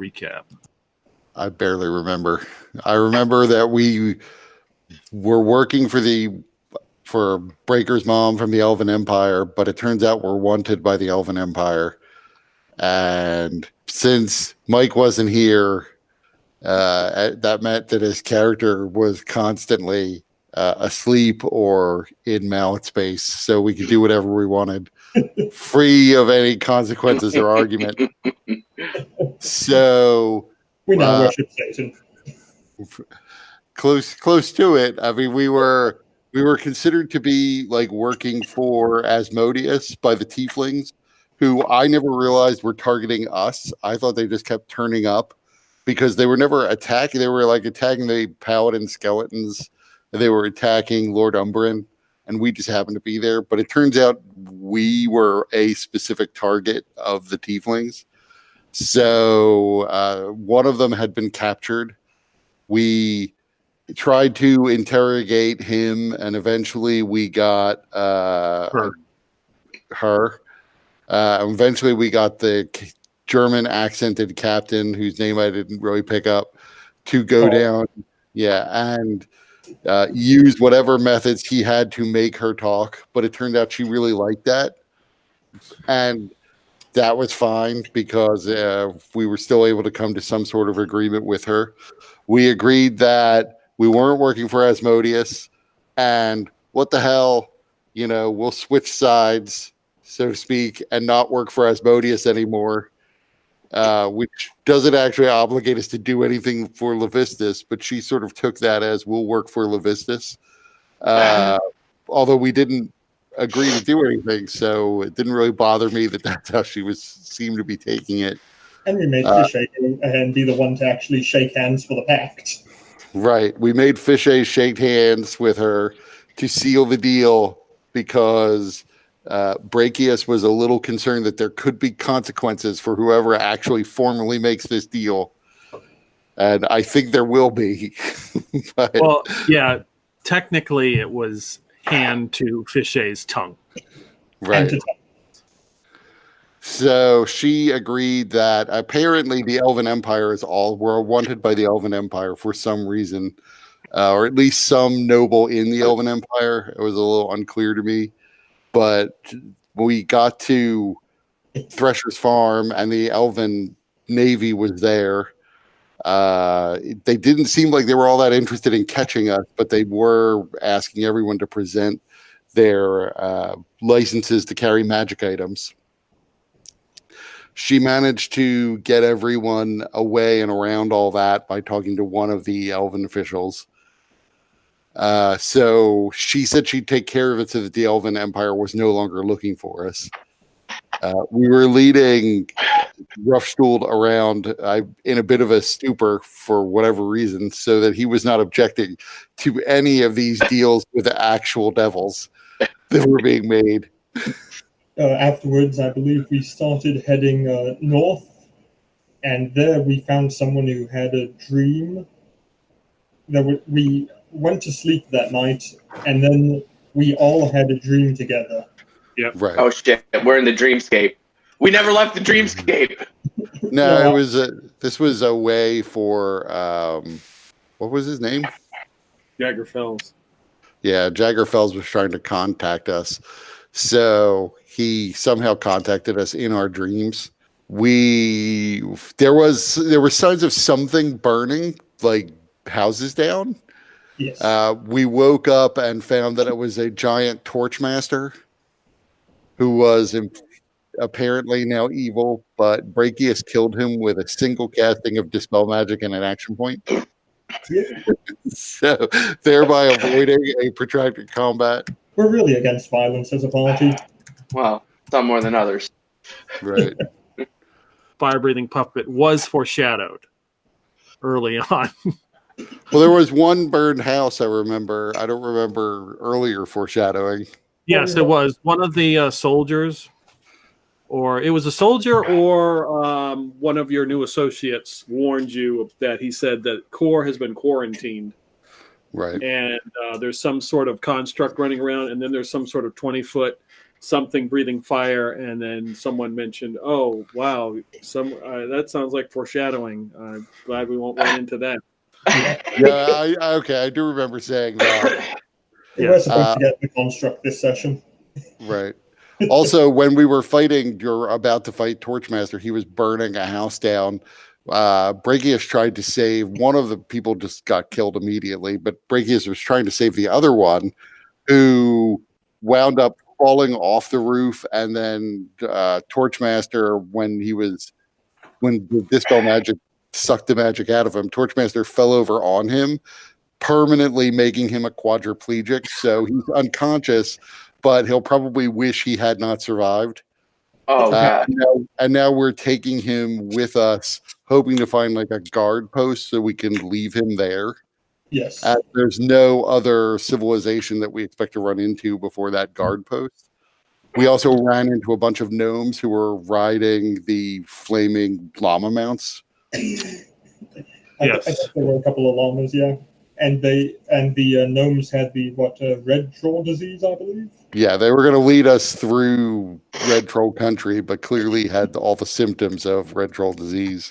recap. I barely remember. I remember that we were working for Breaker's mom from the Elven Empire, but it turns out we're wanted by the Elven Empire. And since Mike wasn't here, that meant that his character was constantly asleep or in mallet space, so we could do whatever we wanted, free of any consequences or argument. So we now worship Satan. Close to it. I mean, we were considered to be like working for Asmodeus by the Tieflings, who I never realized were targeting us. I thought they just kept turning up because they were never attacking. They were like attacking the Paladin skeletons. They were attacking Lord Umbran, and we just happened to be there. But it turns out we were a specific target of the Tieflings. So one of them had been captured. We tried to interrogate him, and eventually we got her. Eventually we got the German accented captain, whose name I didn't really pick up, to go down. Yeah, and use whatever methods he had to make her talk. But it turned out she really liked that. And that was fine because we were still able to come to some sort of agreement with her. We agreed that we weren't working for Asmodeus, and what the hell, we'll switch sides, so to speak, and not work for Asmodeus anymore, which doesn't actually obligate us to do anything for Levistus, but she sort of took that as we'll work for Levistus, although we didn't agree to do anything, so it didn't really bother me that that's how she seemed to be taking it. And we made Fishay and be the one to actually shake hands for the pact. Right. We made Fishay shake hands with her to seal the deal because Brachius was a little concerned that there could be consequences for whoever actually formally makes this deal. And I think there will be. But, well, yeah, technically it was hand to Fishay's tongue. Right. So she agreed that apparently the Elven Empire were wanted by the Elven Empire for some reason, or at least some noble in the Elven Empire. It was a little unclear to me, but we got to Thresher's Farm and the Elven Navy was there. They didn't seem like they were all that interested in catching us, but they were asking everyone to present their licenses to carry magic items. She managed to get everyone away and around all that by talking to one of the Elven officials. So she said she'd take care of it so that the Elven Empire was no longer looking for us. We were leading Roughstool around in a bit of a stupor for whatever reason, so that he was not objecting to any of these deals with the actual devils that were being made. Afterwards, I believe we started heading north, and there we found someone who had a dream. We went to sleep that night, and then we all had a dream together. Yep. Right. Oh shit! We're in the dreamscape. We never left the dreamscape. No, this was a way for what was his name? Jagger Fells. Yeah, Jagger Fells was trying to contact us. So he somehow contacted us in our dreams. There were signs of something burning, like houses down. Yes. We woke up and found that it was a giant torchmaster who was apparently now evil, but Brachius killed him with a single casting of Dispel Magic and an action point. So thereby avoiding a protracted combat. We're really against violence as a party. Well, some more than others. Right. Fire-breathing puppet was foreshadowed early on. Well, there was one burned house, I remember. I don't remember earlier foreshadowing. Yes, it was. One of the soldiers, or it was a soldier or one of your new associates warned you that he said that Core has been quarantined. Right. And there's some sort of construct running around, and then there's some sort of 20-foot something breathing fire, and then someone mentioned, "Oh, wow, that sounds like foreshadowing." I'm glad we won't run into that. Yeah, I do remember saying that. We were supposed to get the construct this session. Right. Also, when we were fighting, you're about to fight Torchmaster, he was burning a house down. Brachius tried to save one of the people, just got killed immediately, but Brachius was trying to save the other one, who wound up falling off the roof, and then Torchmaster, when the Dispel Magic sucked the magic out of him, Torchmaster fell over on him, permanently making him a quadriplegic. So he's unconscious, but he'll probably wish he had not survived. Oh god. And now we're taking him with us, hoping to find like a guard post so we can leave him there. Yes. There's no other civilization that we expect to run into before that guard post. We also ran into a bunch of gnomes who were riding the flaming llama mounts. Yes. I guess there were a couple of llamas, yeah. And the gnomes had the red troll disease, I believe. Yeah, they were going to lead us through red troll country, but clearly had all the symptoms of red troll disease.